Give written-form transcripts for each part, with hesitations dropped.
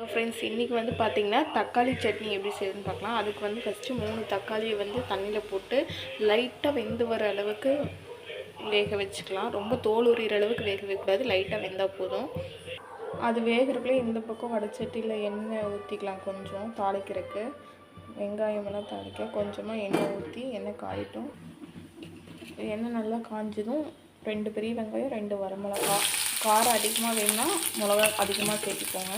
Friends, இன்றைக்கி வந்து பார்த்திங்கன்னா தக்காளி சட்னி எப்படி செய்யுதுன்னு பார்க்கலாம். அதுக்கு வந்து ஃபஸ்ட்டு 3 தக்காளியை வந்து தண்ணியில் போட்டு லைட்டாக வெந்து வர அளவுக்கு வேக வச்சுக்கலாம். ரொம்ப தோல் உரிகிற அளவுக்கு வேக வைக்கக்கூடாது, லைட்டாக வெந்தால் போதும். அது வேகிறதுக்குள்ளே இந்த பக்கம் வடச்சட்டியில் எண்ணெய் ஊற்றிக்கலாம். கொஞ்சம் தாளிக்கிறதுக்கு வெங்காயமெல்லாம் தாளிக்க கொஞ்சமாக எண்ணெய் ஊற்றி எண்ணெய் காயட்டும். எண்ணெய் நல்லா காஞ்சதும் 2 பெரிய வெங்காயம், 2 வரமிளகா. காரம் அதிகமாக வேணும்னா மிளகா அதிகமாக சேர்த்துக்கோங்க.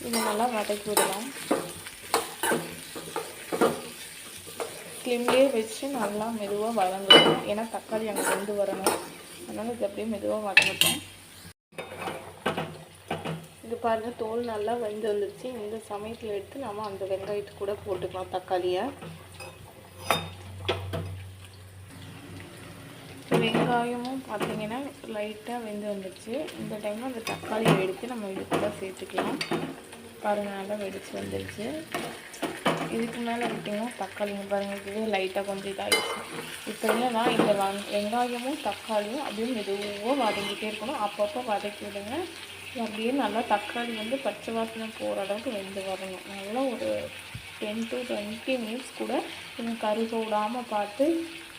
இது நல்லா வதக்கி விடலாம். ஸ்லிம்லேயே வச்சு நல்லா மெதுவாக வதங்கணும். ஏன்னா தக்காளி அங்கே வெந்து வரணும். அதனால் இது அப்படியே மெதுவாக வதங்கட்டும். இது பாருங்கள், தோல் நல்லா வெந்து வந்துடுச்சு. இந்த சமயத்தில் எடுத்து நம்ம அந்த வெங்காயத்தை கூட போட்டுக்கலாம். தக்காளியை வெங்காயமும் பார்த்திங்கன்னா லைட்டாக வெந்து வந்துடுச்சு. இந்த டைமில் அந்த தக்காளியை எடுத்து நம்ம இது கூட சேர்த்துக்கலாம். பாருங்கள், நல்லா வெடிச்சு வந்துடுச்சு. இதுக்கு மேலே விட்டிங்கன்னா தக்காளிங்க பாருங்கள், இதுவே லைட்டாக கொஞ்சம் இதாகிடுச்சு. இப்போ என்னன்னா இந்த வெங்காயமும் தக்காளியும் அப்படியே மெதுவாக வதங்கிட்டே இருக்கணும். அப்பப்போ வதக்கி விடுங்க. அப்படியே நல்லா தக்காளி வந்து பச்சை வாசனை போகிற அளவுக்கு வெந்து வரணும். நல்லா ஒரு 10 to 20 மினிட்ஸ் கூட நீங்கள் கருக விடாமல் பார்த்து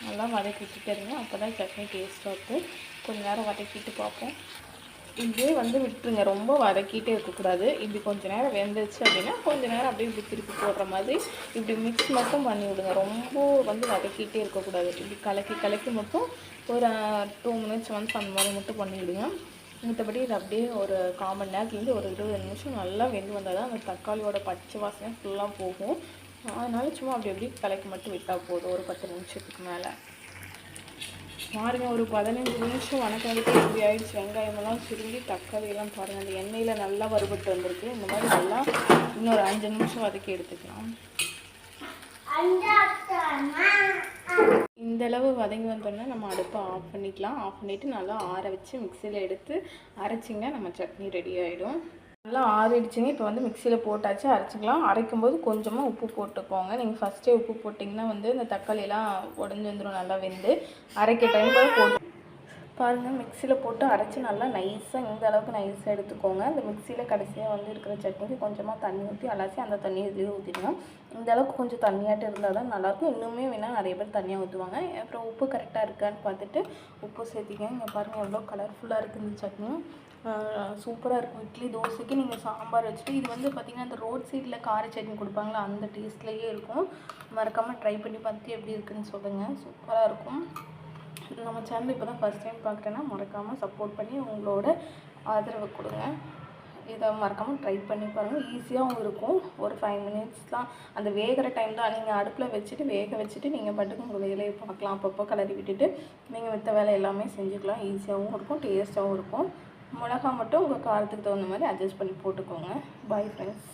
நல்லா வதக்கிட்டு இருங்க. அப்போ தான் சட்னி டேஸ்ட்டாக இருக்கும். கொஞ்சம் நேரம் வதக்கிட்டு பார்ப்போம். இப்படியே வந்து விட்டுருங்க, ரொம்ப வதக்கிட்டே இருக்கக்கூடாது. இப்படி கொஞ்சம் நேரம் வெந்துச்சு அப்படின்னா கொஞ்சம் நேரம் அப்படியே இப்படி திருப்பி போடுற மாதிரி இப்படி மிக்ஸ் மட்டும் பண்ணி விடுங்க. ரொம்ப வந்து வதக்கிட்டே இருக்கக்கூடாது. இப்படி கலக்கி மட்டும் ஒரு 2 மினிட்ஸ் வந்து அந்த மாதிரி மட்டும் பண்ணிவிடுங்க. மற்றபடி இது அப்படியே ஒரு 1/4 மணி நேரத்துலேருந்து ஒரு 20 நிமிஷம் நல்லா வெந்து வந்தால் தான் அந்த தக்காளியோட பச்சை வாசனை ஃபுல்லாக போகும். அதனால சும்மா அப்படி கலக்கி மட்டும் விட்டால் போதும். ஒரு 10 நிமிஷத்துக்கு மேலே பாருங்கள். ஒரு 15 நிமிஷம் வணக்கத்துக்கு இப்படி ஆகிடுச்சு. வெங்காயமெல்லாம் சுருங்கி தக்காளியெல்லாம் பாருங்கள் அந்த எண்ணெயில் நல்லா வறுபட்டு வந்திருக்கு. இந்த மாதிரி நல்லா இன்னொரு 5 நிமிஷம் வதக்கி எடுத்துக்கலாம். இந்தளவு வதங்கி வந்தோடனே நம்ம அடுப்பை ஆஃப் பண்ணிக்கலாம். ஆஃப் பண்ணிவிட்டு நல்லா ஆற வச்சு மிக்சியில் எடுத்து அரைச்சிங்க, நம்ம சட்னி ரெடி ஆகிடும். நல்லா ஆறிடுச்சுங்க. இப்போ வந்து மிக்சியில் போட்டாச்சு, அரைச்சிக்கலாம். அரைக்கும்போது கொஞ்சமாக உப்பு போட்டுக்கோங்க. நீங்கள் ஃபஸ்ட்டே உப்பு போட்டிங்கன்னா வந்து இந்த தக்காளியெல்லாம் உடஞ்சி வந்துடும். நல்லா வெந்து அரைக்க டைம் போட்டு பாருங்கள். மிக்சியில் போட்டு அரைச்சி நல்லா நைஸாக இந்த அளவுக்கு நைஸாக எடுத்துக்கோங்க. இந்த மிக்சியில் கடைசியாக வந்து இருக்கிற சட்னிக்கு கொஞ்சமாக தண்ணி ஊற்றி அலசி அந்த தண்ணி இதுலேயே ஊற்றிடுங்க. இந்த அளவுக்கு கொஞ்சம் தண்ணியாட்டு இருந்தால் தான் நல்லாயிருக்கும். இன்னுமே வேணால் நிறைய பேர் தண்ணியாக ஊற்றுவாங்க. அப்புறம் உப்பு கரெக்டாக இருக்கான்னு பார்த்துட்டு உப்பு சேர்த்திக்கங்க. இங்கே பாருங்கள் எவ்வளோ கலர்ஃபுல்லாக இருக்குது இந்த சட்னி. சூப்பராக இருக்கும். இட்லி தோசைக்கு நீங்கள் சாம்பார் வச்சுட்டு இது வந்து பார்த்திங்கன்னா அந்த ரோட் சைடில் கார சட்னி கொடுப்பாங்களா அந்த டேஸ்ட்லேயே இருக்கும். மறக்காமல் ட்ரை பண்ணி பார்த்துட்டு எப்படி இருக்குதுன்னு சொல்லுங்கள். சூப்பராக இருக்கும். நம்ம சேனல் இப்போ தான் ஃபஸ்ட் டைம் பார்க்குறேன்னா மறக்காமல் சப்போர்ட் பண்ணி உங்களோட ஆதரவு கொடுங்க. இதை மறக்காமல் ட்ரை பண்ணி பாருங்கள். ஈஸியாகவும் இருக்கும். ஒரு 5 மினிட்ஸ் தான் அந்த வேகிற டைம் தான். நீங்கள் அடுப்பில் வச்சுட்டு வேக வச்சுட்டு நீங்கள் பாட்டுக்கு உங்கள் வேலையை பார்க்கலாம். அப்பப்போ கிளறி விட்டுட்டு நீங்கள் மற்ற வேலை எல்லாமே செஞ்சுக்கலாம். ஈஸியாகவும் இருக்கும், டேஸ்ட்டாகவும் இருக்கும். மிளகா மட்டும் உங்கள் காரத்துக்கு தகுந்த மாதிரி அட்ஜஸ்ட் பண்ணி போட்டுக்கோங்க. Bye friends.